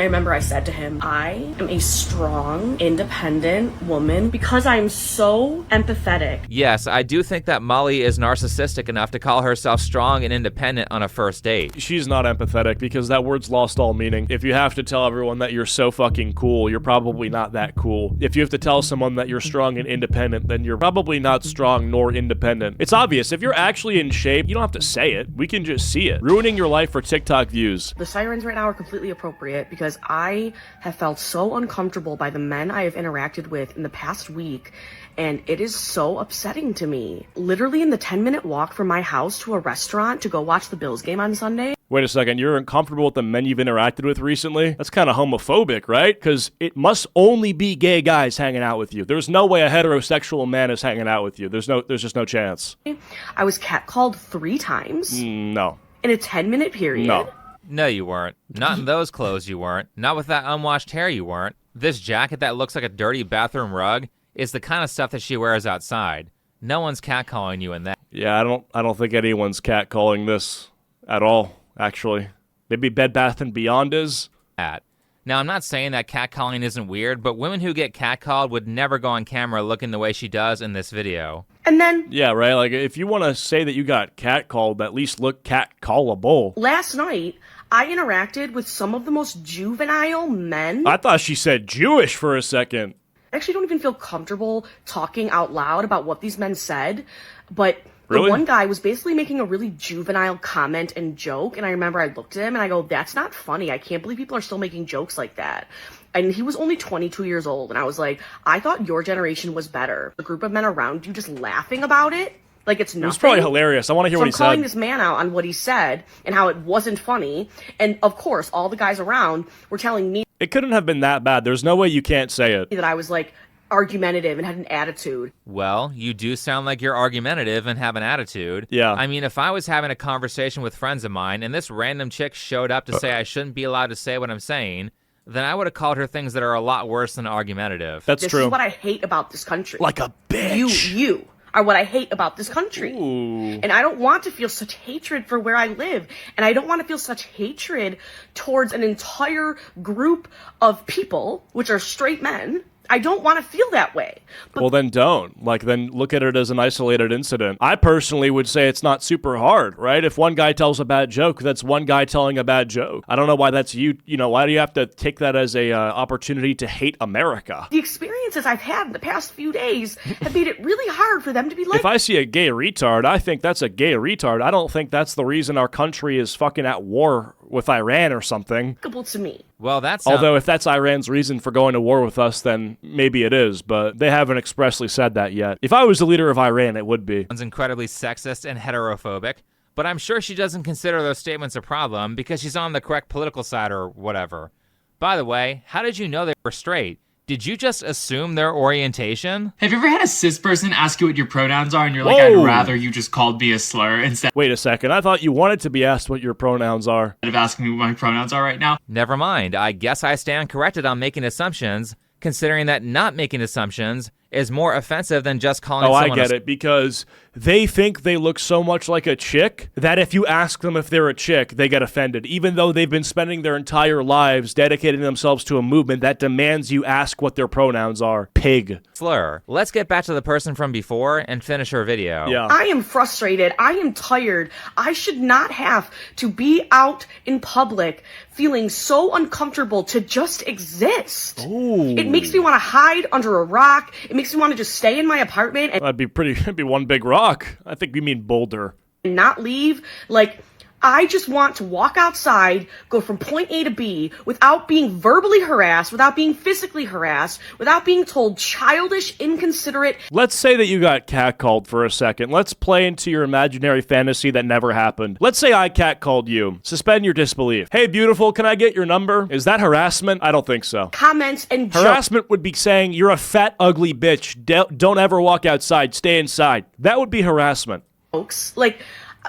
remember I said to him, I am a strong, independent woman because I'm so empathetic. Yes, I do think that Molly is narcissistic enough to call herself strong and independent on a first date. She's not empathetic because that word's lost all meaning. If you have to tell everyone that you're so fucking cool, you're probably not that cool. If you have to tell someone that you're strong and independent, then you're probably not strong nor independent. It's obvious. If you're actually in shape, you don't have to say it. We can just see it. Ruining your life for TikTok views. The sirens right now are completely appropriate because I have felt so uncomfortable by the men I have interacted with in the past week, and it is so upsetting to me. Literally in the 10-minute walk from my house to a restaurant to go watch the Bills game on Sunday. Wait a second, you're uncomfortable with the men you've interacted with recently? That's kind of homophobic, right? Because it must only be gay guys hanging out with you. There's no way a heterosexual man is hanging out with you. There's just no chance. I was catcalled 3 times. No. In a 10-minute period. No. No, you weren't. Not in those clothes, you weren't. Not with that unwashed hair, you weren't. This jacket that looks like a dirty bathroom rug is the kind of stuff that she wears outside. No one's catcalling you in that. Yeah, I don't think anyone's catcalling this at all, actually. Maybe Bed Bath & Beyond is. Now, I'm not saying that catcalling isn't weird, but women who get catcalled would never go on camera looking the way she does in this video. And then... Yeah, right? Like, if you want to say that you got catcalled, at least look catcallable. Last night, I interacted with some of the most juvenile men. I thought she said Jewish for a second. I actually don't even feel comfortable talking out loud about what these men said, but... Really? The one guy was basically making a really juvenile comment and joke, and I remember I looked at him and I go, that's not funny. I can't believe people are still making jokes like that. And he was only 22 years old, and I was like, I thought your generation was better. A group of men around you just laughing about it, like it's nothing. It was probably hilarious. I want to hear what he said. I'm calling this man out on what he said and how it wasn't funny, and of course, all the guys around were telling me it couldn't have been that bad. There's no way you can't say it. That I was like, argumentative and had an attitude. Well, you do sound like you're argumentative and have an attitude. Yeah. I mean, if I was having a conversation with friends of mine and this random chick showed up to say I shouldn't be allowed to say what I'm saying, then I would have called her things that are a lot worse than argumentative. That's true. This is what I hate about this country. Like a bitch. You are what I hate about this country. Ooh. And I don't want to feel such hatred for where I live. And I don't want to feel such hatred towards an entire group of people, which are straight men. I don't want to feel that way. But well, then don't. Like, then look at it as an isolated incident. I personally would say it's not super hard, right? If one guy tells a bad joke, that's one guy telling a bad joke. I don't know why that's you. You know, why do you have to take that as a opportunity to hate America? The experiences I've had in the past few days have made it really hard for them to be like... If I see a gay retard, I think that's a gay retard. I don't think that's the reason our country is fucking at war with Iran or something. ...to me. Well, that's... Although if that's Iran's reason for going to war with us, then maybe it is, but they haven't expressly said that yet. If I was the leader of Iran, it would be. It's incredibly sexist and heterophobic, but I'm sure she doesn't consider those statements a problem because she's on the correct political side or whatever. By the way, how did you know they were straight? Did you just assume their orientation? Have you ever had a cis person ask you what your pronouns are and you're like, Whoa. I'd rather you just called me a slur instead Wait a second, I thought you wanted to be asked what your pronouns are. of asking me what my pronouns are right now? Never mind, I guess I stand corrected on making assumptions, considering that not making assumptions is more offensive than just calling someone I get it, because they think they look so much like a chick that if you ask them if they're a chick, they get offended, even though they've been spending their entire lives dedicating themselves to a movement that demands you ask what their pronouns are. Pig. slur. Let's get back to the person from before and finish her video. Yeah. I am frustrated. I am tired. I should not have to be out in public feeling so uncomfortable to just exist. Ooh. It makes me want to hide under a rock. It makes me want to just stay in my apartment and That'd be one big rock. I think we mean Boulder. not leave. Like, I just want to walk outside, go from point A to B without being verbally harassed, without being physically harassed, without being told childish, inconsiderate. Let's say that you got catcalled for a second. Let's play into your imaginary fantasy that never happened. Let's say I catcalled you. Suspend your disbelief. Hey, beautiful, can I get your number? Is that harassment? I don't think so. Comments and jokes. Harassment would be saying, you're a fat, ugly bitch. Don't ever walk outside. Stay inside. That would be harassment. Like,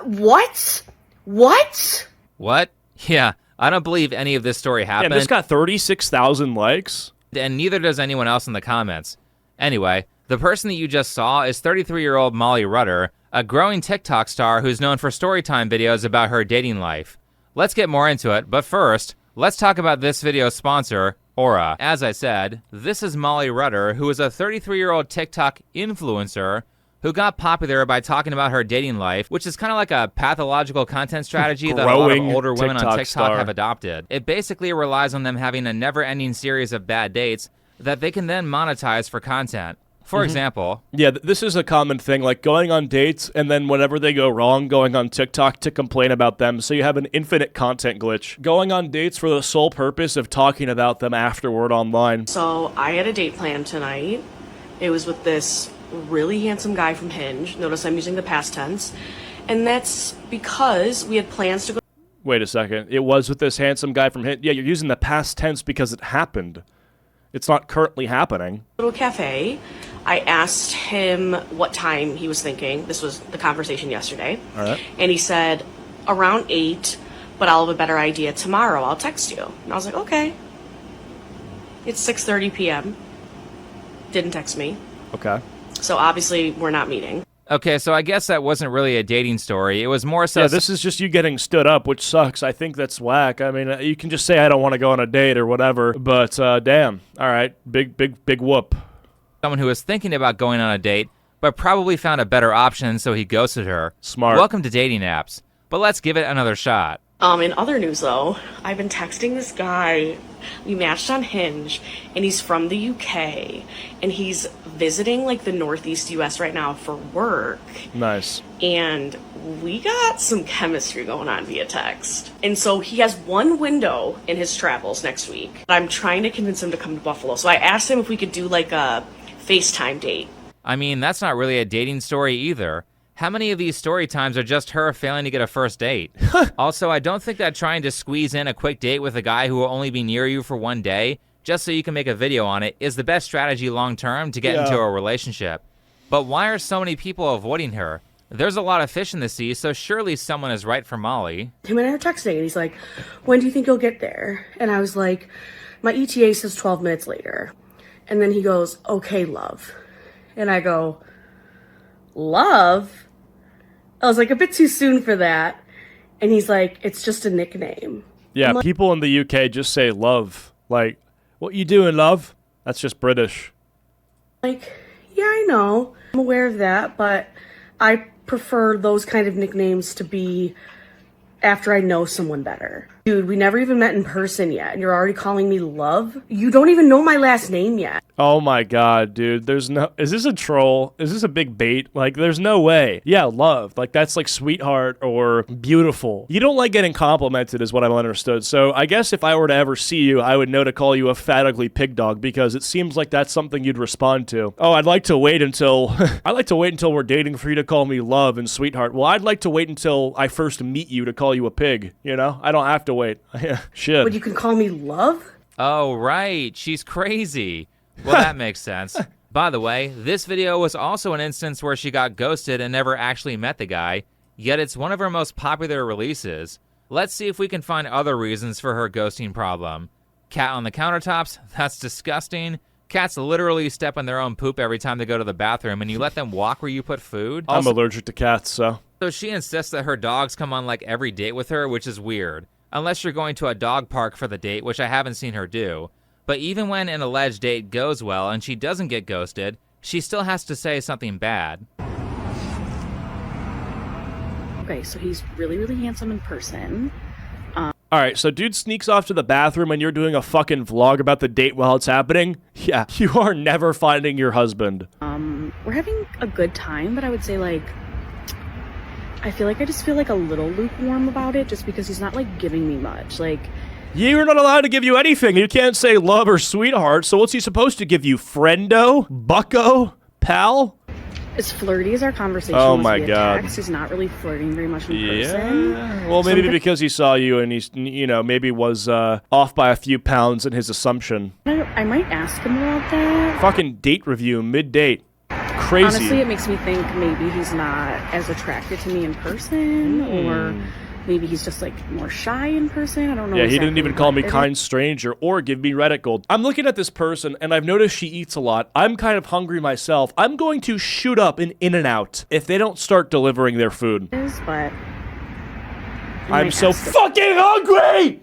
what? What? What? Yeah, I don't believe any of this story happened. Damn, this got 36,000 likes. And neither does anyone else in the comments. Anyway, the person that you just saw is 33-year-old Molly Rudder, a growing TikTok star who's known for storytime videos about her dating life. Let's get more into it, but first, Let's talk about this video's sponsor, Aura. As I said, this is Molly Rudder, who is a 33-year-old TikTok influencer who got popular by talking about her dating life, which is kind of like a pathological content strategy that a lot of older women on TikTok have adopted. It basically relies on them having a never-ending series of bad dates that they can then monetize for content. For example... Yeah, this is a common thing, like going on dates and then whenever they go wrong, going on TikTok to complain about them, so you have an infinite content glitch. Going on dates for the sole purpose of talking about them afterward online. So I had a date planned tonight. It was with this really handsome guy from Hinge. Notice I'm using the past tense. And that's because we had plans to go... Wait a second. It was with this handsome guy from Hinge? Yeah, you're using the past tense because it happened. It's not currently happening. To a cafe. I asked him what time he was thinking. This was the conversation yesterday. All right. And he said around 8, but I'll have a better idea tomorrow. I'll text you. And I was like, okay. It's 6:30 p.m. Didn't text me. Okay. So obviously we're not meeting. Okay, so I guess that wasn't really a dating story. It was more so... Yeah, this is just you getting stood up, which sucks. I think that's whack. I mean, you can just say I don't want to go on a date or whatever, but damn. All right, big whoop. Someone who was thinking about going on a date, but probably found a better option, so he ghosted her. Smart. Welcome to dating apps. But let's give it another shot. In other news, though, I've been texting this guy. We matched on Hinge, and he's from the UK, and he's visiting, like, the Northeast U.S. right now for work. Nice. And we got some chemistry going on via text. And so he has one window in his travels next week. I'm trying to convince him to come to Buffalo. So I asked him if we could do, like, a FaceTime date. I mean, that's not really a dating story either. How many of these story times are just her failing to get a first date? Also, I don't think that trying to squeeze in a quick date with a guy who will only be near you for one day, just so you can make a video on it, is the best strategy long-term to get into a relationship. But why are so many people avoiding her? There's a lot of fish in the sea, so surely someone is right for Molly. Him and I are texting, and he's like, when do you think you'll get there? And I was like, my ETA says 12 minutes later. And then he goes, okay, love. And I go, love? I was like, a bit too soon for that. And he's like, it's just a nickname. Yeah, like, people in the UK just say love. Like, what you doing, love? That's just British. Like, yeah, I know. I'm aware of that, but I prefer those kind of nicknames to be after I know someone better. Dude, we never even met in person yet, and you're already calling me love? You don't even know my last name yet. Oh my god, dude. There's no... Is this a troll? Is this a big bait? Like, there's no way. Yeah, love. Like, that's like sweetheart or beautiful. You don't like getting complimented is what I've understood. So I guess if I were to ever see you, I would know to call you a fat, ugly pig dog because it seems like that's something you'd respond to. Oh, I'd like to wait until... I'd like to wait until we're dating for you to call me love and sweetheart. Well, I'd like to wait until I first meet you to call you a pig, you know? I don't have to wait. Shit. But you can call me love? Oh, right. She's crazy. Well, that makes sense. By the way, this video was also an instance where she got ghosted and never actually met the guy, yet it's one of her most popular releases. Let's see if we can find other reasons for her ghosting problem. Cat on the countertops? That's disgusting. Cats literally step on their own poop every time they go to the bathroom, and you let them walk where you put food? I'm allergic to cats, so... So she insists that her dogs come on like every date with her, which is weird. Unless you're going to a dog park for the date, which I haven't seen her do. But even when an alleged date goes well and she doesn't get ghosted, she still has to say something bad. Okay, so he's really, really handsome in person. Alright, so dude sneaks off to the bathroom and you're doing a fucking vlog about the date while it's happening? Yeah, you are never finding your husband. We're having a good time, but I would say, like, I feel like I just feel like a little lukewarm about it just because he's not, like, giving me much. Like, You're not allowed to give you anything. You can't say love or sweetheart, so what's he supposed to give you? Friendo? Bucko? Pal? as flirty as our conversation was via God. text, he's not really flirting very much in person. Well, maybe because he saw you and he's, maybe was off by a few pounds in his assumption. I might ask him about that. Fucking date review, mid-date. Crazy. Honestly, it makes me think maybe he's not as attracted to me in person, or maybe he's just like more shy in person. I don't know. Yeah, he didn't even call me kind stranger or give me Reddit gold. I'm looking at this person and I've noticed she eats a lot. I'm kind of hungry myself. I'm going to shoot up an In-N-Out if they don't start delivering their food. But I'm so fucking hungry!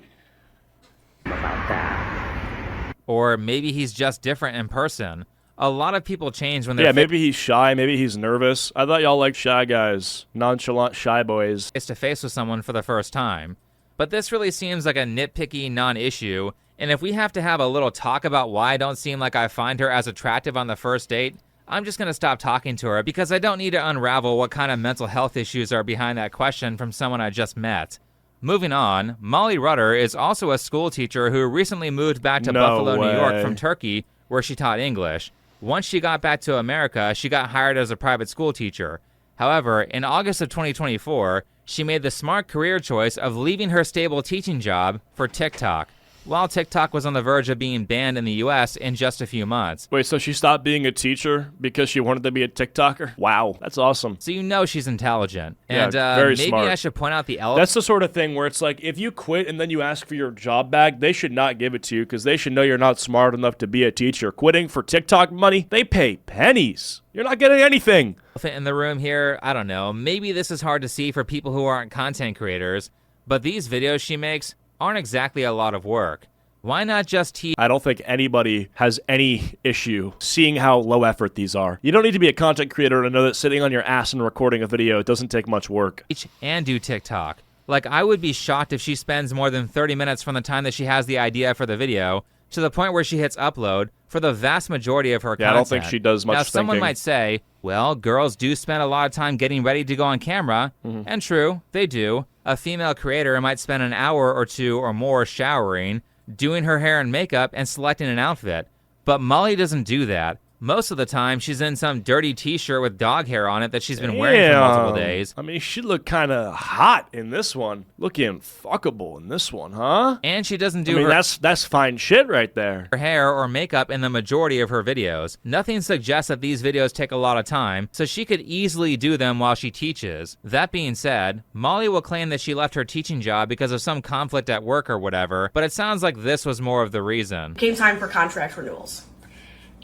about that. Or maybe he's just different in person. A lot of people change when they're maybe he's shy, maybe he's nervous. I thought y'all liked shy guys, nonchalant shy boys. face to face with someone for the first time. But this really seems like a nitpicky non-issue, and if we have to have a little talk about why I don't seem like I find her as attractive on the first date, I'm just going to stop talking to her because I don't need to unravel what kind of mental health issues are behind that question from someone I just met. Moving on, Molly Rudder is also a school teacher who recently moved back to Buffalo, New York from Turkey, where she taught English. Once she got back to America, she got hired as a private school teacher. However, in August of 2024, she made the smart career choice of leaving her stable teaching job for TikTok, while TikTok was on the verge of being banned in the US in just a few months. Wait, so she stopped being a teacher because she wanted to be a TikToker? Wow, that's awesome. So you know she's intelligent. Yeah, And very maybe smart. I should point out the elephant. That's the sort of thing where it's like, if you quit and then you ask for your job back, they should not give it to you because they should know you're not smart enough to be a teacher. Quitting for TikTok money, they pay pennies. You're not getting anything. In the room here, I don't know. Maybe this is hard to see for people who aren't content creators, but these videos she makes aren't exactly a lot of work. Why not just teach I don't think anybody has any issue seeing how low effort these are. You don't need to be a content creator to know that sitting on your ass and recording a video doesn't take much work. and do TikTok? Like, I would be shocked if she spends more than 30 minutes from the time that she has the idea for the video to the point where she hits upload for the vast majority of her content. I don't think she does much Now, someone thinking. might say, well, girls do spend a lot of time getting ready to go on camera, and true, they do. A female creator might spend an hour or two or more showering, doing her hair and makeup, and selecting an outfit. But Molly doesn't do that. Most of the time, she's in some dirty t-shirt with dog hair on it that she's been wearing for multiple days. I mean, she looked kind of hot in this one. Looking fuckable in this one, huh? And she doesn't do I mean, her that's fine shit right there. hair or makeup in the majority of her videos. Nothing suggests that these videos take a lot of time, so she could easily do them while she teaches. That being said, Molly will claim that she left her teaching job because of some conflict at work or whatever, but it sounds like this was more of the reason. Came time for contract renewals.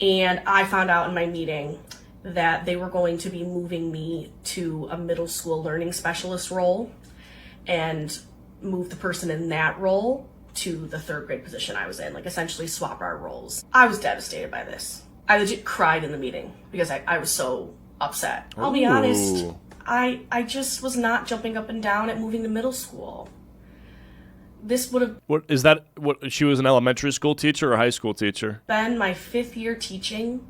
And I found out in my meeting that they were going to be moving me to a middle school learning specialist role and move the person in that role to the third grade position I was in, like essentially swap our roles. I was devastated by this. I legit cried in the meeting because I was so upset. I'll be honest, I just was not jumping up and down at moving to middle school. This would have What is that? What, she was an elementary school teacher or a high school teacher? been my 5th year teaching.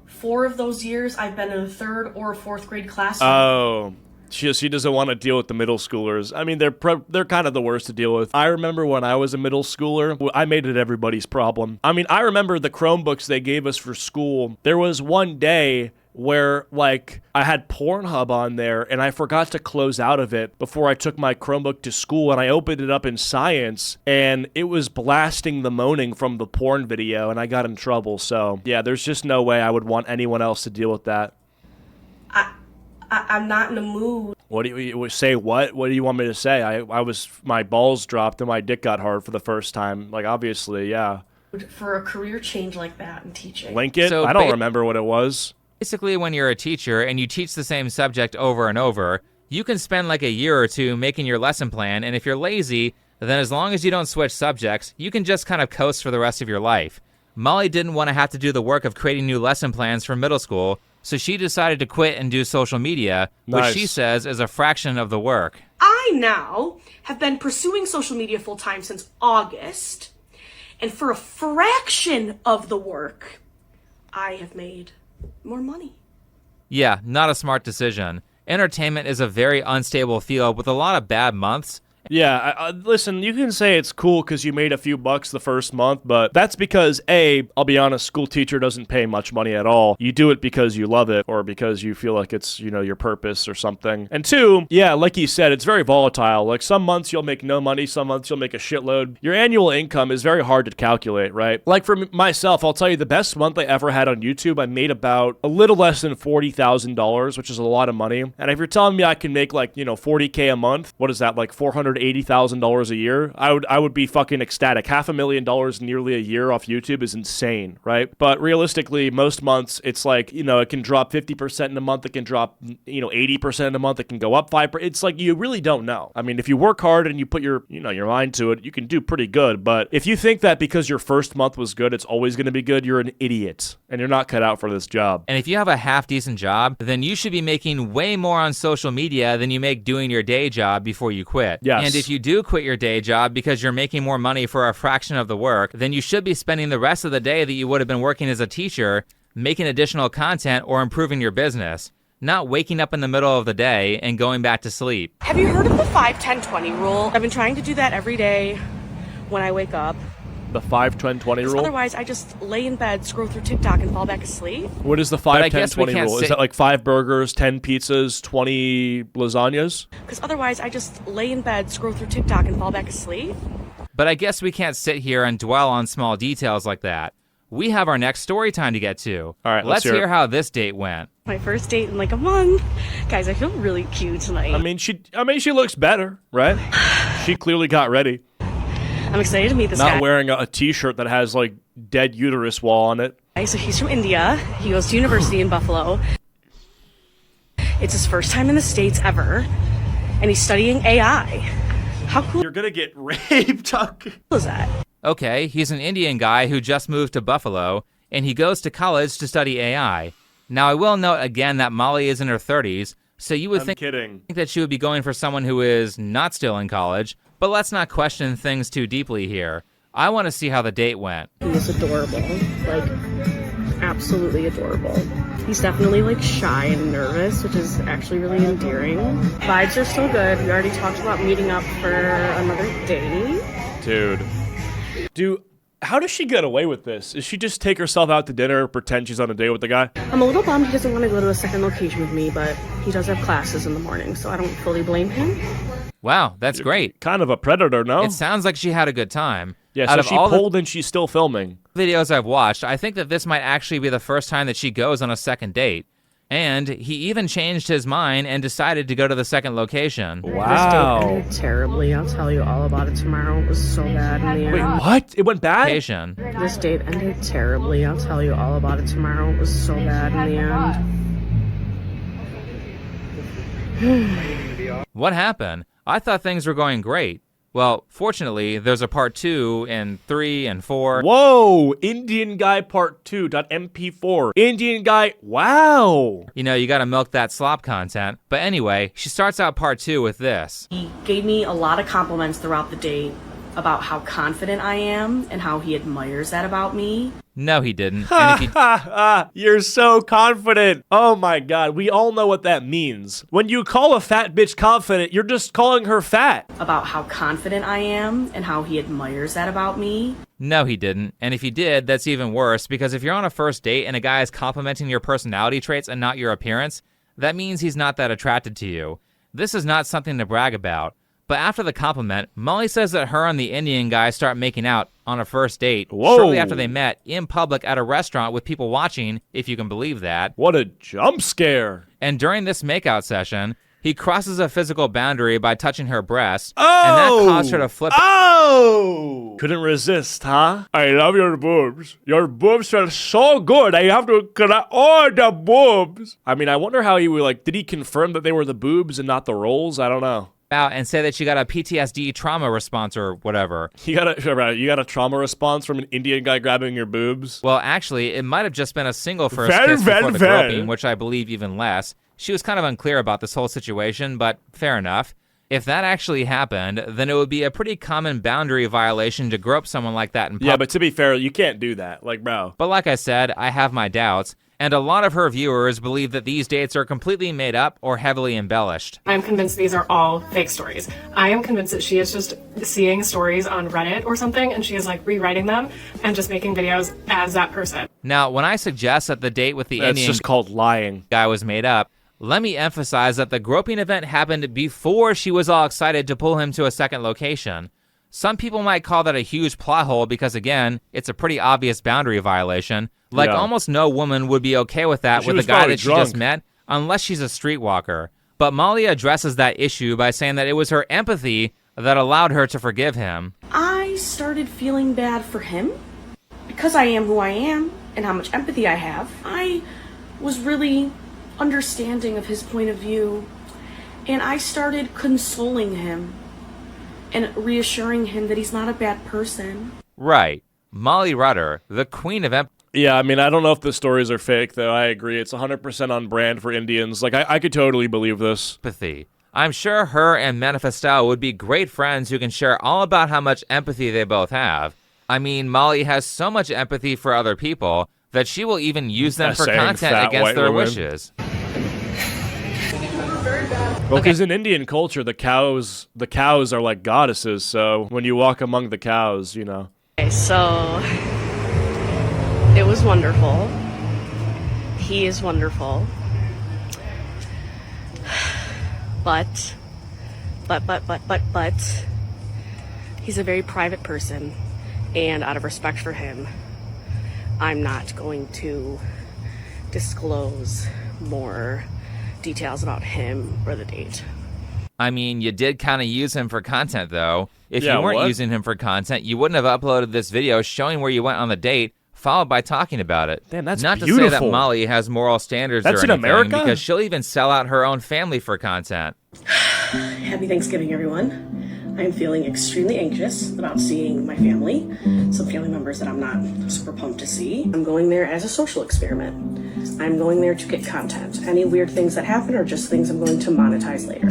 4 of those years I've been in a 3rd or 4th grade classroom. Oh, she doesn't want to deal with the middle schoolers. I mean, they're kind of the worst to deal with. I remember when I was a middle schooler, I made it everybody's problem. I mean, I remember the Chromebooks they gave us for school. There was one day where, like, I had Pornhub on there, and I forgot to close out of it before I took my Chromebook to school, and I opened it up in science, and it was blasting the moaning from the porn video, and I got in trouble. So, yeah, there's just no way I would want anyone else to deal with that. I'm not in the mood What do you say? What do you want me to say? I was, my balls dropped and my dick got hard for the first time. Like, obviously, yeah. for a career change like that in teaching. Link it? So I don't remember what it was. Basically, when you're a teacher and you teach the same subject over and over, you can spend like a year or two making your lesson plan, and if you're lazy, then as long as you don't switch subjects, you can just kind of coast for the rest of your life. Molly didn't want to have to do the work of creating new lesson plans for middle school, so she decided to quit and do social media, which Nice. she says is a fraction of the work. I now have been pursuing social media full time since August, and for a fraction of the work, I have made more money. Yeah, not a smart decision. Entertainment is a very unstable field with a lot of bad months. Yeah, listen, you can say it's cool because you made a few bucks the first month, but that's because, A, I'll be honest, school teacher doesn't pay much money at all. You do it because you love it or because you feel like it's, you know, your purpose or something. And 2, yeah, like you said, it's very volatile. Like, some months you'll make no money, some months you'll make a shitload. Your annual income is very hard to calculate, right? Like, for myself, I'll tell you the best month I ever had on YouTube, I made about a little less than $40,000, which is a lot of money. And if you're telling me I can make, like, you know, $40K a month, what is that, like $480 $180,000 a year, I would be fucking ecstatic. $500,000 nearly a year off YouTube is insane, right? But realistically, most months it's like, it can drop 50% in a month, it can drop 80% in a month, it can go up 5%. It's like you really don't know. I mean, if you work hard and you put your mind to it, you can do pretty good. But if you think that because your first month was good, it's always going to be good, you're an idiot and you're not cut out for this job. And if you have a half-decent job, then you should be making way more on social media than you make doing your day job before you quit. Yes. And if you do quit your day job because you're making more money for a fraction of the work, then you should be spending the rest of the day that you would have been working as a teacher making additional content or improving your business, not waking up in the middle of the day and going back to sleep. Have you heard of the 5-10-20 rule? I've been trying to do that every day when I wake up. The 5-10-20 rule? Otherwise, I just lay in bed, scroll through TikTok, and fall back asleep. What is the 5-10-20 rule? Is that like 5 burgers, 10 pizzas, 20 lasagnas? Because otherwise, I just lay in bed, scroll through TikTok, and fall back asleep. But I guess we can't sit here and dwell on small details like that. We have our next story time to get to. All right, let's hear hear how this date went. My first date in like a month. Guys, I feel really cute tonight. I mean, she looks better, right? She clearly got ready. I'm excited to meet this guy. Not wearing a t-shirt that has like dead uterus wall on it. So he's from India. He goes to university in Buffalo. It's his first time in the States ever. And he's studying AI. How cool You're gonna get raped, Tuck. is that? Okay, he's an Indian guy who just moved to Buffalo, and he goes to college to study AI. Now, I will note again that Molly is in her 30s, so you would think that she would be going for someone who is not still in college, but let's not question things too deeply here. I want to see how the date went. He is adorable. Like, absolutely adorable. He's definitely, like, shy and nervous, which is actually really endearing. Vibes are still good. We already talked about meeting up for another date. Dude, how does she get away with this? Is she just take herself out to dinner, pretend she's on a date with the guy? I'm a little bummed he doesn't want to go to a second location with me, but he does have classes in the morning, so I don't fully blame him. Wow, that's great. Kind of a predator, no? It sounds like she had a good time. Yeah, so she pulled and she's still filming. Videos I've watched, I think that this might actually be the first time that she goes on a second date. And he even changed his mind and decided to go to the second location. Wow. This date ended terribly. I'll tell you all about it tomorrow. It was so bad in the end. Wait, what? It went bad? This date ended terribly. I'll tell you all about it tomorrow. It was so bad in the end. What happened? I thought things were going great. Well, fortunately, there's a part 2 and 3 and 4. Whoa! Indian Guy Part 2.mp4. Indian Guy, wow! You know, you gotta milk that slop content. But anyway, she starts out part 2 with this. He gave me a lot of compliments throughout the date about how confident I am and how he admires that about me. No, he didn't. And if he You're so confident. Oh my god, we all know what that means. When you call a fat bitch confident, you're just calling her fat. About how confident I am and how he admires that about me. No, he didn't. And if he did, that's even worse, because if you're on a first date and a guy is complimenting your personality traits and not your appearance, that means he's not that attracted to you. This is not something to brag about. But after the compliment, Molly says that her and the Indian guy start making out on a first date shortly after they met in public at a restaurant with people watching, if you can believe that. What a jump scare. And during this makeout session, he crosses a physical boundary by touching her breast, and that caused her to flip. Oh! Couldn't resist, huh? I love your boobs. Your boobs are so good. I have to the boobs. I mean, I wonder how he would, like, did he confirm that they were the boobs and not the rolls? I don't know. Out and say that she got a PTSD trauma response or whatever. You got a trauma response from an Indian guy grabbing your boobs? Well, actually, it might have just been a single first kiss before the groping, which I believe even less. She was kind of unclear about this whole situation, but fair enough. If that actually happened, then it would be a pretty common boundary violation to grope someone like that in public. Yeah, but to be fair, you can't do that. Like, bro. But like I said, I have my doubts. And a lot of her viewers believe that these dates are completely made up or heavily embellished. I'm convinced these are all fake stories. I am convinced that she is just seeing stories on Reddit or something, and she is like rewriting them and just making videos as that person. Now, when I suggest that the date with the That's Indian just called lying. Guy was made up, let me emphasize that the groping event happened before she was all excited to pull him to a second location. Some people might call that a huge plot hole because, again, it's a pretty obvious boundary violation. Like, almost no woman would be okay with that with a guy that she just met, unless she's a streetwalker. But Molly addresses that issue by saying that it was her empathy that allowed her to forgive him. I started feeling bad for him because I am who I am and how much empathy I have. I was really understanding of his point of view, and I started consoling him and reassuring him that he's not a bad person. Right. Molly Rudder, the queen of empathy. Yeah, I mean, I don't know if the stories are fake, though. I agree. It's 100% on brand for Indians. Like, I could totally believe this. I'm sure her and Manifestel would be great friends who can share all about how much empathy they both have. I mean, Molly has so much empathy for other people that she will even use them for content against their wishes. Well, because in Indian culture, the cows are like goddesses, so when you walk among the cows, you know. Okay, so it was wonderful. He is wonderful. But he's a very private person, and out of respect for him, I'm not going to disclose more details about him or the date. I mean, you did kind of use him for content, though. If Yeah, you weren't what? using him for content, you wouldn't have uploaded this video showing where you went on the date, followed by talking about it. Damn, that's Not beautiful. to say that Molly has moral standards That's or in anything, America? because she'll even sell out her own family for content. Happy Thanksgiving, everyone. I'm feeling extremely anxious about seeing my family, some family members that I'm not super pumped to see. I'm going there as a social experiment. I'm going there to get content. Any weird things that happen are just things I'm going to monetize later.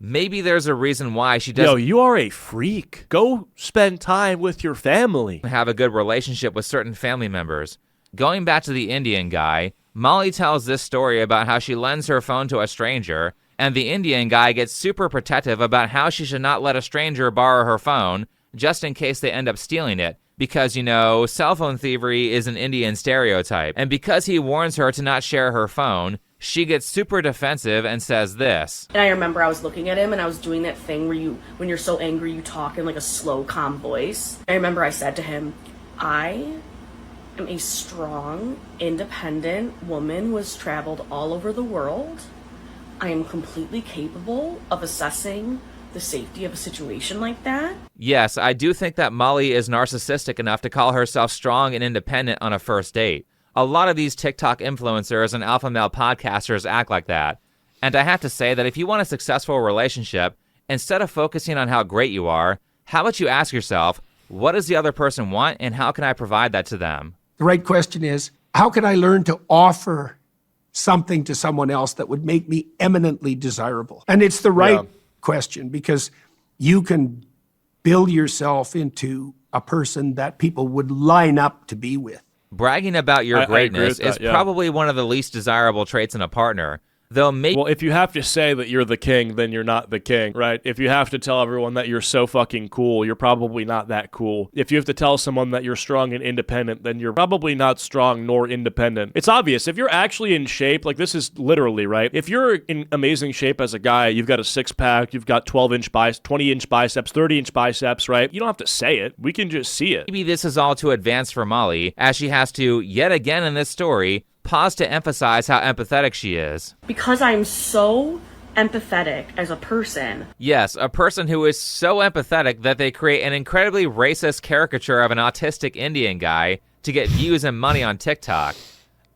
Maybe there's a reason why she Yo, doesn't you are a freak. Go spend time with your family. have a good relationship with certain family members. Going back to the Indian guy, Molly tells this story about how she lends her phone to a stranger, and the Indian guy gets super protective about how she should not let a stranger borrow her phone, just in case they end up stealing it, because, you know, cell phone thievery is an Indian stereotype. And because he warns her to not share her phone, she gets super defensive and says this. And I remember I was looking at him and I was doing that thing where when you're so angry, you talk in like a slow, calm voice. I remember I said to him, I am a strong, independent woman who has traveled all over the world. I am completely capable of assessing the safety of a situation like that. Yes, I do think that Molly is narcissistic enough to call herself strong and independent on a first date. A lot of these TikTok influencers and alpha male podcasters act like that. And I have to say that if you want a successful relationship, instead of focusing on how great you are, how about you ask yourself, what does the other person want and how can I provide that to them? The right question is, how can I learn to offer something to someone else that would make me eminently desirable? And it's the right question, because you can build yourself into a person that people would line up to be with. Bragging about your I agree greatness with that, is yeah. probably one of the least desirable traits in a partner. Though maybe Well, if you have to say that you're the king, then you're not the king, right? If you have to tell everyone that you're so fucking cool, you're probably not that cool. If you have to tell someone that you're strong and independent, then you're probably not strong nor independent. It's obvious. If you're actually in shape, like this is literally, right? If you're in amazing shape as a guy, you've got a six-pack, you've got 12-inch biceps, 20-inch biceps, 30-inch biceps, right? You don't have to say it. We can just see it. this is all too advanced for Molly, as she has to, yet again in this story, pause to emphasize how empathetic she is. Because I'm so empathetic as a person. Yes, a person who is so empathetic that they create an incredibly racist caricature of an autistic Indian guy to get views and money on TikTok.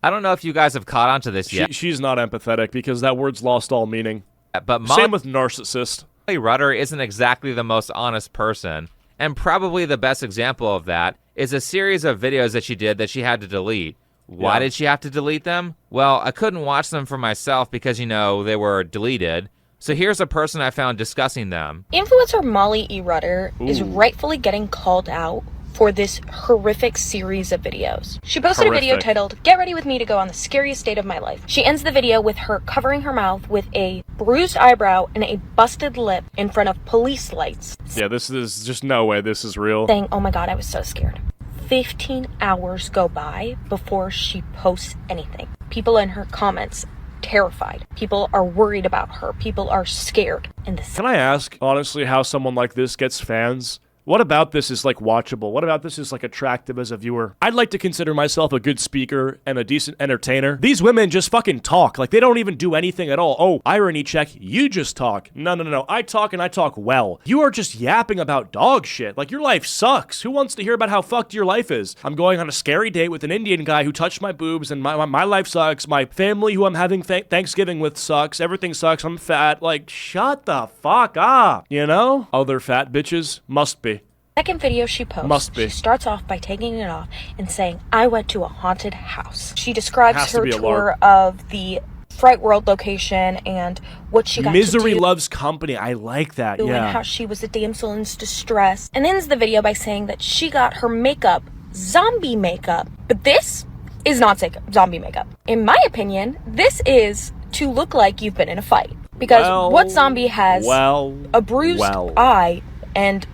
I don't know if you guys have caught on to this yet, She's not empathetic because that word's lost all meaning. but Same with narcissist. Molly Rudder isn't exactly the most honest person, and probably the best example of that is a series of videos that she did that she had to delete. Why did she have to delete them? Well, I couldn't watch them for myself because, you know, they were deleted. So here's a person I found discussing them. Influencer Molly E. Rudder is rightfully getting called out for this horrific series of videos. She posted a video Horrific. titled, "Get ready with me to go on the scariest date of my life." She ends the video with her covering her mouth with a bruised eyebrow and a busted lip in front of police lights, Yeah, this is just no way this is real. saying, "Oh my god, I was so scared." 15 hours go by before she posts anything. People in her comments terrified. People are worried about her. People are scared. And this Can I ask, honestly, how someone like this gets fans? What about this is like watchable? What about this is like attractive as a viewer? I'd like to consider myself a good speaker and a decent entertainer. These women just fucking talk. Like, they don't even do anything at all. Oh, irony check. You just talk. No. I talk, and I talk well. You are just yapping about dog shit. Like, your life sucks. Who wants to hear about how fucked your life is? I'm going on a scary date with an Indian guy who touched my boobs, and my life sucks. My family who I'm having Thanksgiving with sucks. Everything sucks. I'm fat. Like, shut the fuck up. You know? Other fat bitches? Must be. Second video she posts, she starts off by taking it off and saying, I went to a haunted house. She describes her tour of the Fright World location and what she got Misery to do. loves company. I like that, yeah. And how she was a damsel in distress. And ends the video by saying that she got her makeup, zombie makeup. But this is not zombie makeup. In my opinion, this is to look like you've been in a fight. Because what zombie has a bruised eye and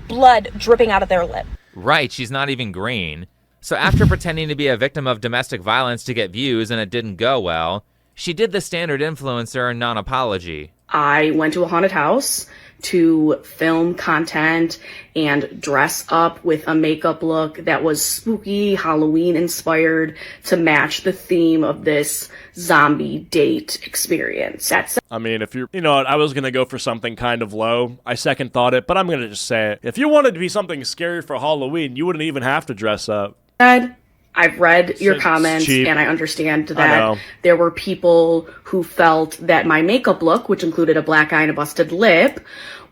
blood dripping out of their lip? Right, she's not even green. So after pretending to be a victim of domestic violence to get views and it didn't go well, she did the standard influencer non-apology. I went to a haunted house to film content and dress up with a makeup look that was spooky, Halloween inspired to match the theme of this zombie date experience. I mean, if you're, you know what, I was going to go for something kind of low. I second thought it, but I'm going to just say it. If you wanted to be something scary for Halloween, you wouldn't even have to dress up. I've read your comments, and I understand that there were people who felt that my makeup look, which included a black eye and a busted lip,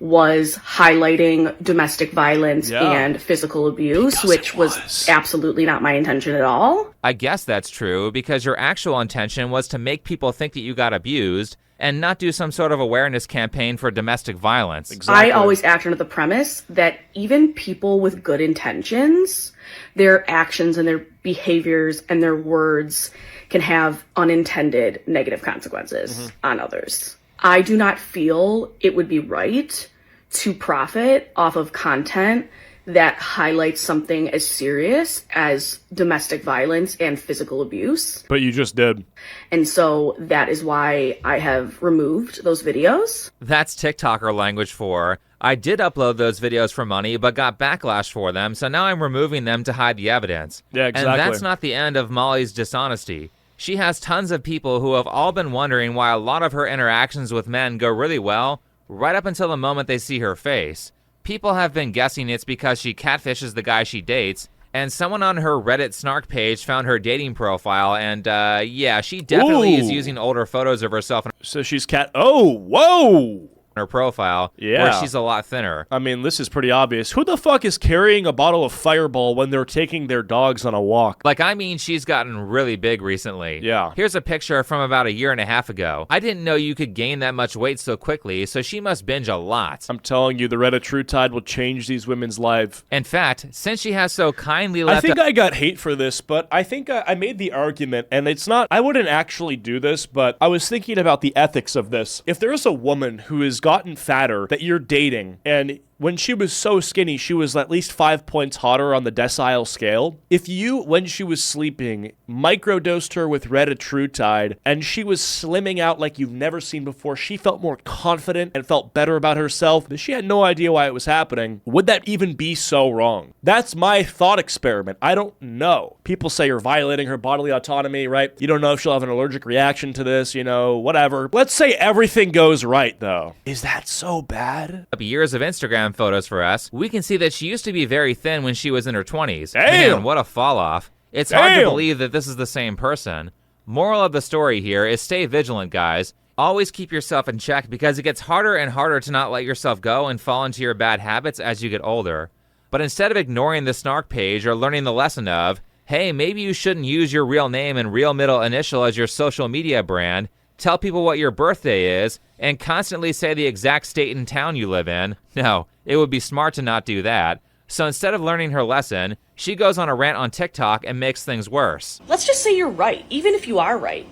was highlighting domestic violence and physical abuse, which was absolutely not my intention at all. I guess that's true, because your actual intention was to make people think that you got abused and not do some sort of awareness campaign for domestic violence. Exactly. I always act under the premise that even people with good intentions, their actions and their behaviors and their words can have unintended negative consequences on others. I do not feel it would be right to profit off of content that highlights something as serious as domestic violence and physical abuse. But you just did. And so that is why I have removed those videos. That's TikToker language for, I did upload those videos for money, but got backlash for them, so now I'm removing them to hide the evidence. Yeah, exactly. And that's not the end of Molly's dishonesty. She has tons of people who have all been wondering why a lot of her interactions with men go really well, right up until the moment they see her face. People have been guessing it's because she catfishes the guy she dates, and someone on her Reddit snark page found her dating profile, and yeah, she definitely is using older photos of herself. So she's whoa! Her profile, where she's a lot thinner. I mean, this is pretty obvious. Who the fuck is carrying a bottle of Fireball when they're taking their dogs on a walk? Like, I mean, she's gotten really big recently. Yeah. Here's a picture from about 1.5 years ago. I didn't know you could gain that much weight so quickly, so she must binge a lot. I'm telling you, the Reddit True Tide will change these women's lives. In fact, since she has so kindly left... I think I got hate for this, but I think I made the argument, and it's not... I wouldn't actually do this, but I was thinking about the ethics of this. If there is a woman who has gotten fatter that you're dating, and when she was so skinny, she was at least 5 points hotter on the decile scale. If you, when she was sleeping, microdosed her with Reddit and she was slimming out like you've never seen before, she felt more confident and felt better about herself, but she had no idea why it was happening, would that even be so wrong? That's my thought experiment. I don't know. People say you're violating her bodily autonomy, right? You don't know if she'll have an allergic reaction to this, you know, whatever. Let's say everything goes right, though. Is that so bad? Years of Instagram photos for us, we can see that she used to be very thin when she was in her 20s. Damn! Man, what a fall off. It's hard to believe that this is the same person. Moral of the story here is stay vigilant, guys. Always keep yourself in check because it gets harder and harder to not let yourself go and fall into your bad habits as you get older. But instead of ignoring the snark page or learning the lesson of, hey, maybe you shouldn't use your real name and real middle initial as your social media brand, tell people what your birthday is, and constantly say the exact state and town you live in. No, it would be smart to not do that. So instead of learning her lesson, she goes on a rant on TikTok and makes things worse. Let's just say you're right, even if you are right.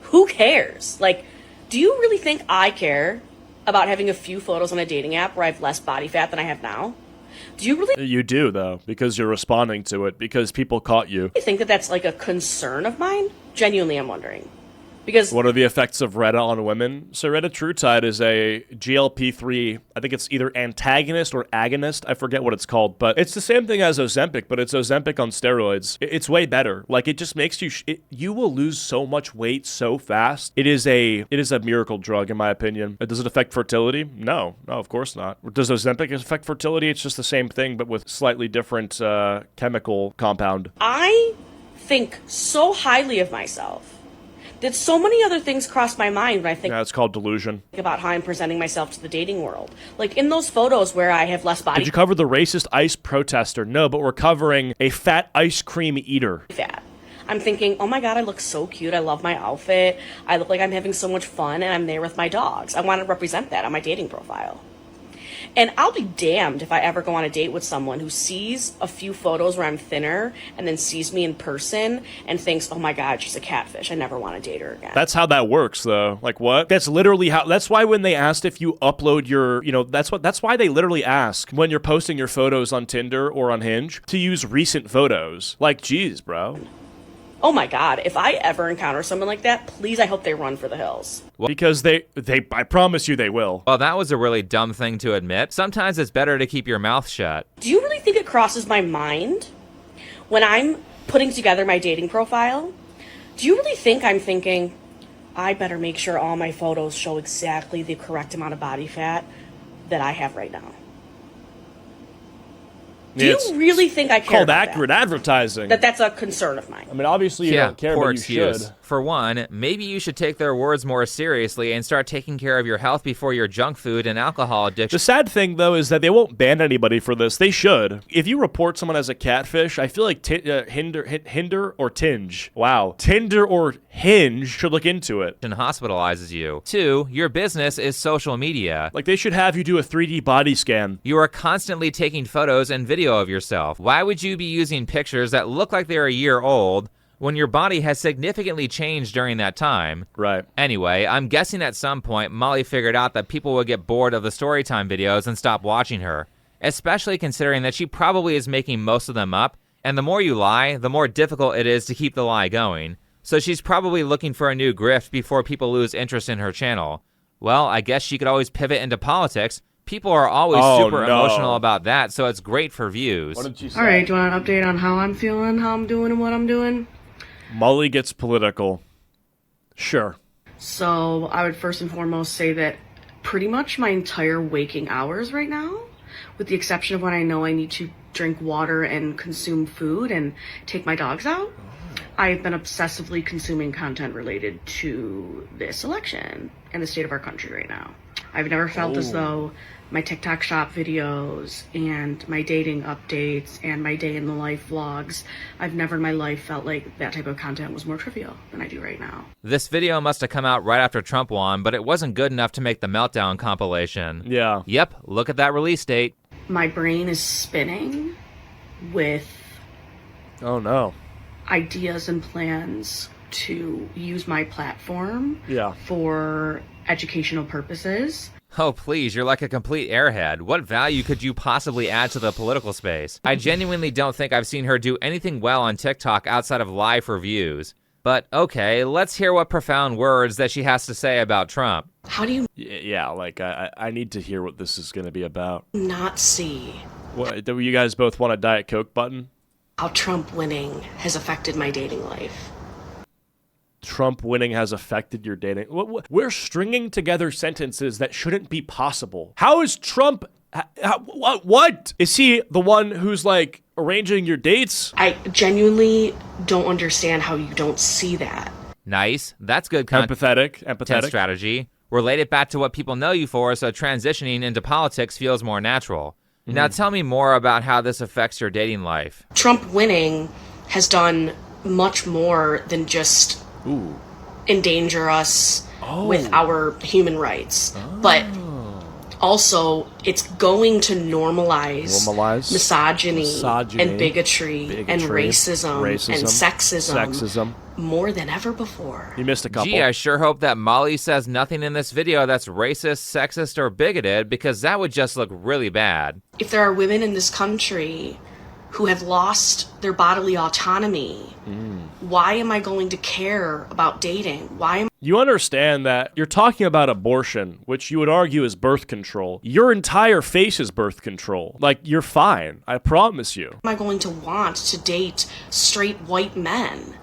Who cares? Like, do you really think I care about having a few photos on a dating app where I have less body fat than I have now? Do you really... You do, though, because you're responding to it, because people caught you. think that that's like a concern of mine? Genuinely, I'm wondering. Because what are the effects of Reddit on women? So retatrutide is a GLP-3, I think it's either antagonist or agonist. I forget what it's called, but it's the same thing as Ozempic, but it's Ozempic on steroids. It's way better. Like, it just makes you, you will lose so much weight so fast. It is a miracle drug, in my opinion. Does it affect fertility? No, of course not. Does Ozempic affect fertility? It's just the same thing, but with slightly different chemical compound. I think so highly of myself that so many other things cross my mind when I think It's called delusion. about how I'm presenting myself to the dating world. Like in those photos where I have less body Did you cover the racist ice protester? No, but we're covering a fat ice cream eater. fat. I'm thinking, oh my God, I look so cute. I love my outfit. I look like I'm having so much fun and I'm there with my dogs. I want to represent that on my dating profile. And I'll be damned if I ever go on a date with someone who sees a few photos where I'm thinner and then sees me in person and thinks, oh my God, she's a catfish. I never want to date her again. That's how that works, though. Like, what? That's literally how. That's why when they asked if you upload your, that's why they literally ask when you're posting your photos on Tinder or on Hinge to use recent photos. Like, geez, bro. Oh my God, if I ever encounter someone like that, please, I hope they run for the hills. Because they I promise you they will. Well, that was a really dumb thing to admit. Sometimes it's better to keep your mouth shut. Do you really think it crosses my mind when I'm putting together my dating profile? Do you really think I'm thinking, I better make sure all my photos show exactly the correct amount of body fat that I have right now? Do you really think I care called about accurate advertising. that's a concern of mine? I mean, obviously you don't care, poor but you excuse. should. For one, maybe you should take their words more seriously and start taking care of your health before your junk food and alcohol addiction. The sad thing, though, is that they won't ban anybody for this. They should. If you report someone as a catfish, I feel like Tinder or Tinge. Wow. Tinder or Hinge should look into it. And hospitalizes you. 2, your business is social media. Like, they should have you do a 3D body scan. You are constantly taking photos and video of yourself. Why would you be using pictures that look like they're a year old when your body has significantly changed during that time? Right. Anyway, I'm guessing at some point Molly figured out that people would get bored of the storytime videos and stop watching her, especially considering that she probably is making most of them up, and the more you lie, the more difficult it is to keep the lie going. So she's probably looking for a new grift before people lose interest in her channel. Well, I guess she could always pivot into politics. People are always super emotional about that, so it's great for views. What did you say? All right, do you want an update on how I'm feeling, how I'm doing, and what I'm doing? Molly gets political. Sure. So I would first and foremost say that pretty much my entire waking hours right now, with the exception of when I know I need to drink water and consume food and take my dogs out, I've been obsessively consuming content related to this election and the state of our country right now. I've never felt as though my TikTok shop videos and my dating updates and my day in the life vlogs, I've never in my life felt like that type of content was more trivial than I do right now. This video must have come out right after Trump won, but it wasn't good enough to make the Meltdown compilation. Yeah. Yep, look at that release date. My brain is spinning with Oh, no. ideas and plans to use my platform Yeah. for educational purposes. Oh, please, you're like a complete airhead. What value could you possibly add to the political space? I genuinely don't think I've seen her do anything well on TikTok outside of lie for views. But okay, let's hear what profound words that she has to say about Trump. How do you Yeah, like, I need to hear what this is going to be about. not see What, do you guys both want a Diet Coke button? how Trump winning has affected my dating life? Trump winning has affected your dating. We're stringing together sentences that shouldn't be possible. How is Trump... What? Is he the one who's, like, arranging your dates? I genuinely don't understand how you don't see that. Nice. That's good content Empathetic. strategy. Relate it back to what people know you for, so transitioning into politics feels more natural. Now tell me more about how this affects your dating life. Trump winning has done much more than just endanger us with our human rights. But also, it's going to normalize misogyny and bigotry and racism and sexism more than ever before. You missed a couple. Gee, I sure hope that Molly says nothing in this video that's racist, sexist, or bigoted, because that would just look really bad. If there are women in this country who have lost their bodily autonomy. Why am I going to care about dating? Why am You understand that you're talking about abortion, which you would argue is birth control. Your entire face is birth control. Like, you're fine. I promise you. I going to want to date straight white men?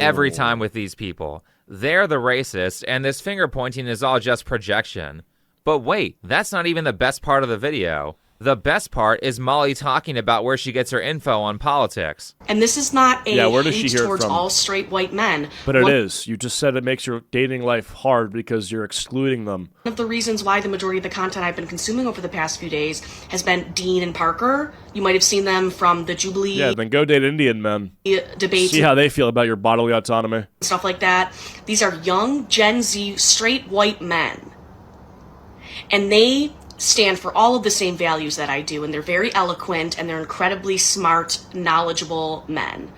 Every time with these people. They're the racist, and this finger pointing is all just projection. But wait, that's not even the best part of the video. The best part is Molly talking about where she gets her info on politics. And this is not a where does she hate hear it towards from? all straight white men. But it is. You just said it makes your dating life hard because you're excluding them. One of the reasons why the majority of the content I've been consuming over the past few days has been Dean and Parker. You might have seen them from the Jubilee Yeah, then go date Indian men. debates See how they feel about your bodily autonomy. and stuff like that. These are young Gen Z straight white men. And they stand for all of the same values that I do, and they're very eloquent, and they're incredibly smart, knowledgeable men.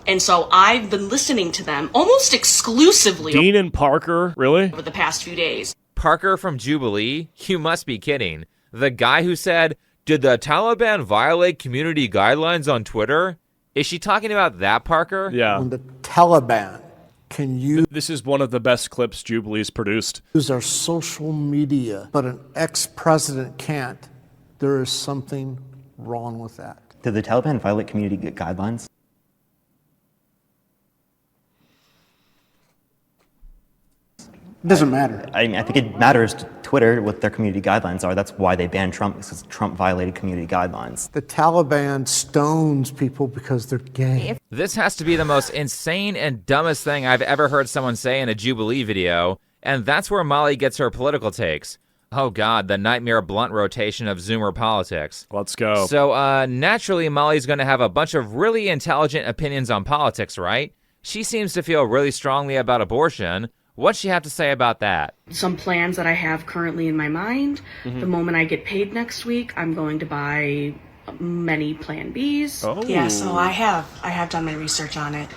And so I've been listening to them almost exclusively Dean and Parker? Really? over the past few days. Parker from Jubilee? You must be kidding. The guy who said, "Did the Taliban violate community guidelines on Twitter?" Is she talking about that Parker? Yeah. When the Taliban can use This is one of the best clips Jubilee's produced. our social media, but an ex-president can't, there is something wrong with that. Did the Taliban violate community guidelines? It doesn't matter. I mean, I think it matters to Twitter what their community guidelines are. That's why they banned Trump, because Trump violated community guidelines. The Taliban stones people because they're gay. This has to be the most insane and dumbest thing I've ever heard someone say in a Jubilee video, and that's where Molly gets her political takes. Oh god, the nightmare blunt rotation of Zoomer politics. Let's go. So, naturally, Molly's going to have a bunch of really intelligent opinions on politics, right? She seems to feel really strongly about abortion. What's she have to say about that? Some plans that I have currently in my mind. The moment I get paid next week, I'm going to buy many Plan Bs. Oh. Yeah, so I have done my research on it.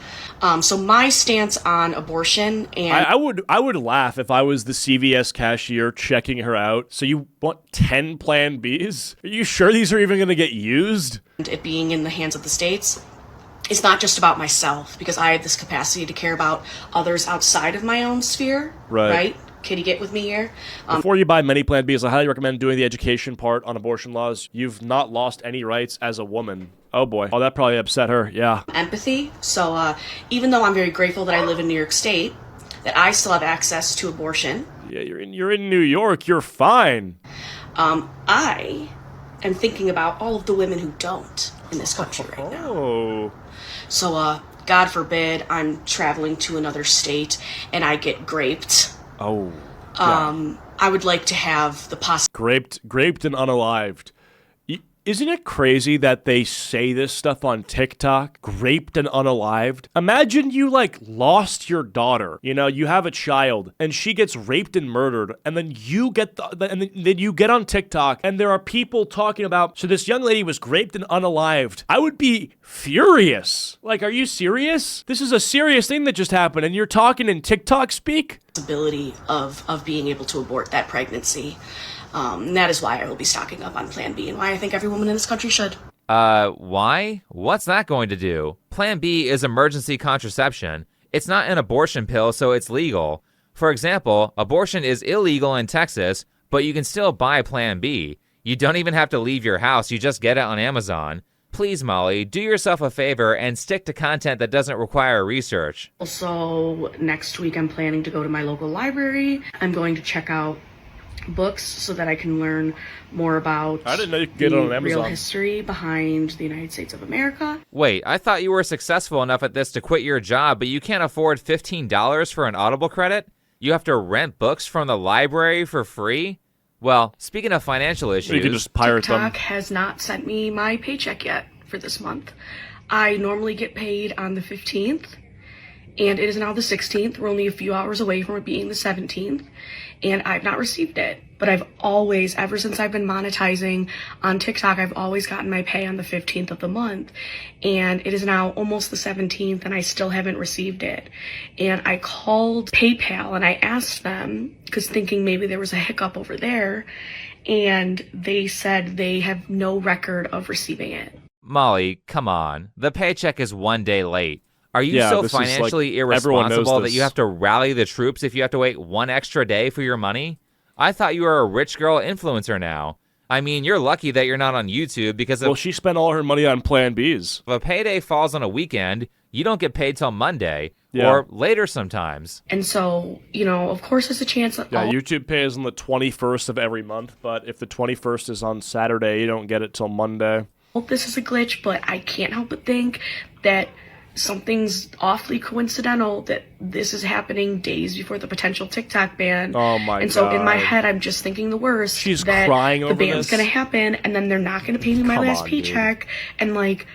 So my stance on abortion and I would laugh if I was the CVS cashier checking her out. So you want 10 Plan Bs? Are you sure these are even going to get used? it being in the hands of the states, it's not just about myself, because I have this capacity to care about others outside of my own sphere. Right. Can you get with me here? Before you buy many Plan Bs, I highly recommend doing the education part on abortion laws. You've not lost any rights as a woman. Oh boy. Oh, that probably upset her. Yeah. Empathy. So even though I'm very grateful that I live in New York State, that I still have access to abortion, Yeah, you're in New York. You're fine. I am thinking about all of the women who don't in this country right now. Oh. So, God forbid I'm traveling to another state and I get graped. Oh. Yeah. I would like to have the possibility. Graped and unalived. Isn't it crazy that they say this stuff on TikTok? Graped and unalived. Imagine you lost your daughter. You know, you have a child and she gets raped and murdered, and then you get then you get on TikTok and there are people talking about, so this young lady was graped and unalived. I would be furious. Like, are you serious? This is a serious thing that just happened and you're talking in TikTok speak? Of being able to abort that pregnancy. And that is why I will be stocking up on Plan B and why I think every woman in this country should. Why? What's that going to do? Plan B is emergency contraception. It's not an abortion pill, so it's legal. For example, abortion is illegal in Texas, but you can still buy Plan B. You don't even have to leave your house, you just get it on Amazon. Please, Molly, do yourself a favor and stick to content that doesn't require research. Also, next week I'm planning to go to my local library. I'm going to check out books so that I can learn more about I didn't know you could get it on Amazon. real history behind the United States of America. Wait, I thought you were successful enough at this to quit your job, but you can't afford $15 for an Audible credit? You have to rent books from the library for free? Well, speaking of financial issues... You can just pirate TikTok them. has not sent me my paycheck yet for this month. I normally get paid on the 15th, and it is now the 16th. We're only a few hours away from it being the 17th, and I've not received it. But I've always, ever since I've been monetizing on TikTok, I've always gotten my pay on the 15th of the month. And it is now almost the 17th, and I still haven't received it. And I called PayPal, and I asked them, because thinking maybe there was a hiccup over there, and they said they have no record of receiving it. Molly, come on. The paycheck is 1 day late. Are you Yeah, so this is like- financially everyone knows irresponsible that this. you have to rally the troops if you have to wait 1 extra day for your money? I thought you were a rich girl influencer now. I mean, you're lucky that you're not on YouTube because Well, she spent all her money on Plan Bs. if a payday falls on a weekend, you don't get paid till Monday Yeah. or later sometimes. And so, you know, of course there's a chance that Yeah, I'll YouTube pays on the 21st of every month, but if the 21st is on Saturday, you don't get it till Monday. hope this is a glitch, but I can't help but think that something's awfully coincidental that this is happening days before the potential TikTok ban. Oh my And so in my God. head, I'm just thinking the worst. She's that crying the over ban's this? gonna happen, and then they're not gonna pay me my Come last on, dude. paycheck, and like,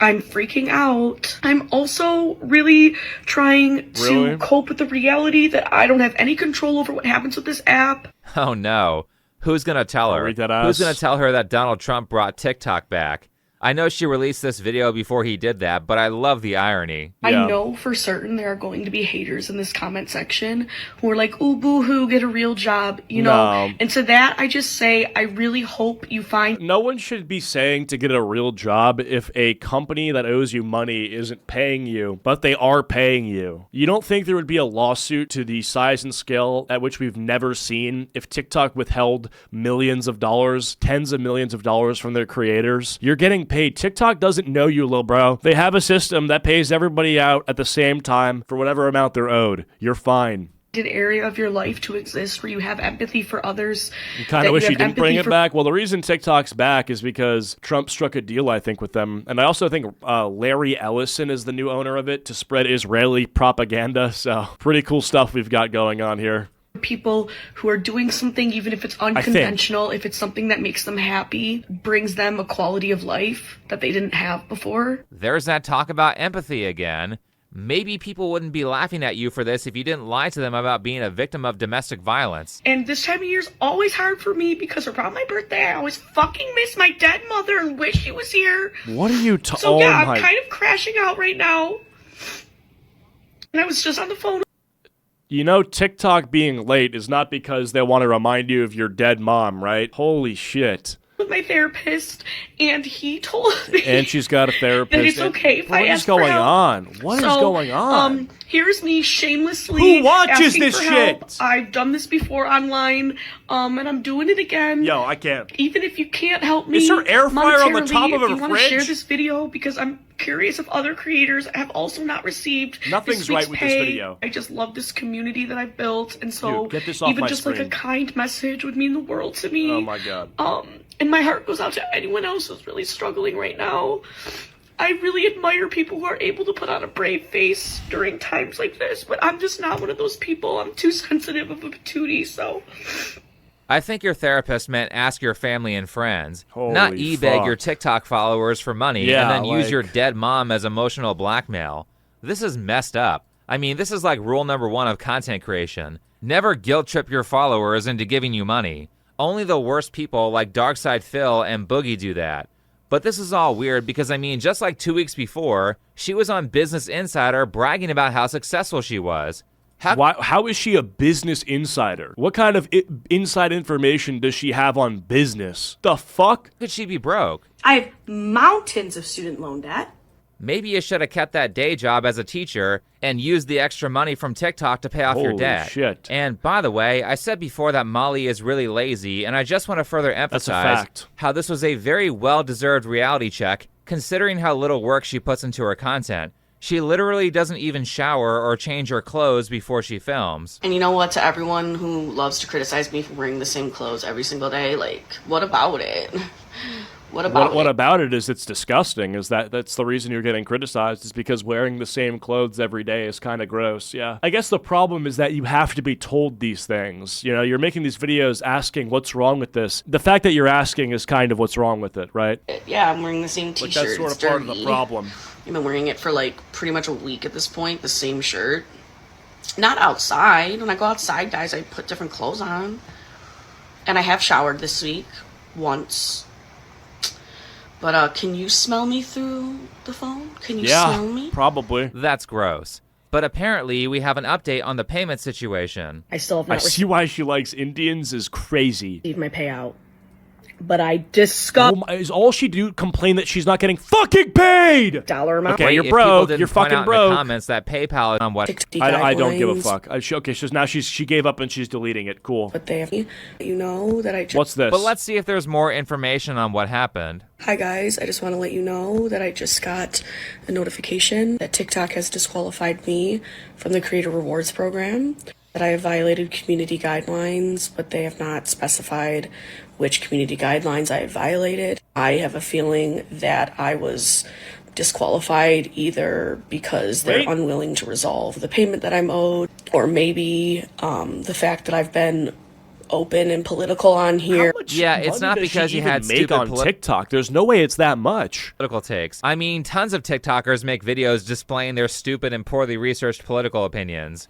I'm freaking out. I'm also really trying to Really? cope with the reality that I don't have any control over what happens with this app. Oh no. Who's going to tell her? read that Who's ass. going to tell her that Donald Trump brought TikTok back? I know she released this video before he did that, but I love the irony. I Yeah. know for certain there are going to be haters in this comment section who are like, ooh, boo-hoo, get a real job, you know? No. And to that, I just say, I really hope you find No one should be saying to get a real job if a company that owes you money isn't paying you, but they are paying you. You don't think there would be a lawsuit to the size and scale at which we've never seen if TikTok withheld millions of dollars, tens of millions of dollars from their creators? You're getting paid. TikTok doesn't know you, lil bro. They have a system that pays everybody out at the same time for whatever amount they're owed. You're fine. an area of your life to exist where you have empathy for others. You kind that of wish have he didn't bring empathy it for- back. Well, the reason TikTok's back is because Trump struck a deal, I think, with them. And I also think Larry Ellison is the new owner of it to spread Israeli propaganda. So pretty cool stuff we've got going on here. People who are doing something, even if it's unconventional, if it's something that makes them happy, brings them a quality of life that they didn't have before. There's that talk about empathy again. Maybe people wouldn't be laughing at you for this if you didn't lie to them about being a victim of domestic violence. And this time of year is always hard for me because around my birthday, I always fucking miss my dead mother and wish she was here. What are you talking? So yeah, I'm kind of crashing out right now. And I was just on the phone. You know, TikTok being late is not because they want to remind you of your dead mom, right? Holy shit. With my therapist, and he told me And she's got a therapist. that it's okay if I What is ask for going help. on? What is going on? Here's me shamelessly Who watches asking this for shit? help. I've done this before online, and I'm doing it again. Yo, I can't. Even if you can't help me, Is her air fryer on the monetarily, top of if her you want to share fridge? this video, because I'm curious if other creators have also not received Nothing's this right week's with this pay. video. I just love this community that I've built, and so Dude, get this off even my just like a screen. kind message would mean the world to me. Oh my god. And my heart goes out to anyone else who's really struggling right now. I really admire people who are able to put on a brave face during times like this, but I'm just not one of those people. I'm too sensitive of a patootie, so... I think your therapist meant ask your family and friends, Holy not e-beg fuck. your TikTok followers for money Yeah, and then use like- your dead mom as emotional blackmail. This is messed up. I mean, this is like rule number 1 of content creation. Never guilt trip your followers into giving you money. Only the worst people like Darkside Phil and Boogie do that. But this is all weird because, I mean, just like 2 weeks before, she was on Business Insider bragging about how successful she was. How is she a business insider? What kind of inside information does she have on business? The fuck? Could she be broke? I have mountains of student loan debt. Maybe you should have kept that day job as a teacher and used the extra money from TikTok to pay off your Holy debt. shit. And by the way, I said before that Molly is really lazy, and I just want to further emphasize fact. how this was a very well-deserved reality check, considering how little work she puts into her content. She literally doesn't even shower or change her clothes before she films. And you know what, to everyone who loves to criticize me for wearing the same clothes every single day, like, what about it? What about it is it's disgusting. That's the reason you're getting criticized is because wearing the same clothes every day is kind of gross. Yeah. I guess the problem is that you have to be told these things. You know, you're making these videos asking what's wrong with this. The fact that you're asking is kind of what's wrong with it, right? Yeah, I'm wearing the same Like t-shirt. that's sort It's of part of dirty. the problem. I've been wearing it for like pretty much a week at this point, the same shirt. Not outside. When I go outside, guys, I put different clothes on. And I have showered this week once. But can you smell me through the phone? Can you smell me? Probably. That's gross. But apparently, we have an update on the payment situation. I still have I not see why she likes Indians is crazy. received my payout. but I discussed Is all she do complain that she's not getting fucking paid? dollar amount. Okay, Great you're if broke. people didn't You're point fucking out in broke. the comments that PayPal is on what? I don't give a guidelines, fuck. Okay, so now she gave up and she's deleting it. Cool. But they have, you know, that I just. What's this? But let's see if there's more information on what happened. Hi guys, I just want to let you know that I just got a notification that TikTok has disqualified me from the Creator Rewards program, that I have violated community guidelines, but they have not specified which community guidelines I have violated. I have a feeling that I was disqualified either because they're unwilling to resolve the payment that I'm owed, or maybe the fact that I've been open and political on here. Yeah, it's not because you had make stupid on TikTok. There's no way it's that much. Political takes. I mean, tons of TikTokers make videos displaying their stupid and poorly researched political opinions.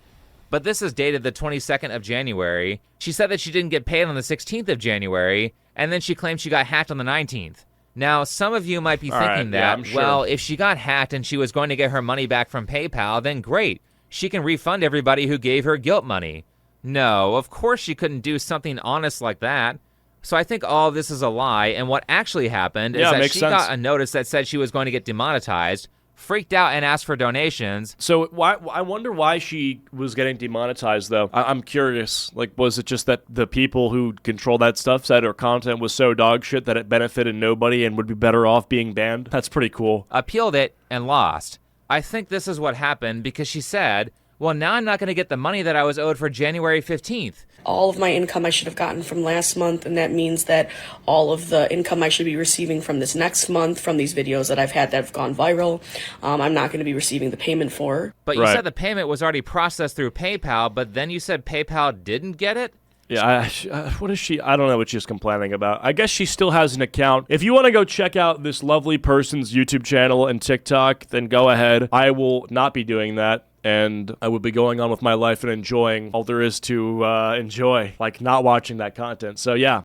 But this is dated the 22nd of January. She said that she didn't get paid on the 16th of January, and then she claimed she got hacked on the 19th. Now, some of you might be thinking that, I'm sure. well, if she got hacked and she was going to get her money back from PayPal, then great. She can refund everybody who gave her guilt money. No, of course she couldn't do something honest like that. So I think all of this is a lie, and what actually happened is that she got a notice that said she was going to get demonetized, freaked out and asked for donations. So I wonder why she was getting demonetized, though. I'm curious. Like, was it just that the people who control that stuff said her content was so dog shit that it benefited nobody and would be better off being banned? That's pretty cool. Appealed it and lost. I think this is what happened because she said, well, now I'm not going to get the money that I was owed for January 15th. All of my income I should have gotten from last month, and that means that all of the income I should be receiving from this next month, from these videos that I've had that have gone viral, I'm not going to be receiving the payment for. But you said the payment was already processed through PayPal, but then you said PayPal didn't get it? Yeah, what is she? I don't know what she's complaining about. I guess she still has an account. If you want to go check out this lovely person's YouTube channel and TikTok, then go ahead. I will not be doing that. And I would be going on with my life and enjoying all there is to enjoy, like not watching that content. So yeah,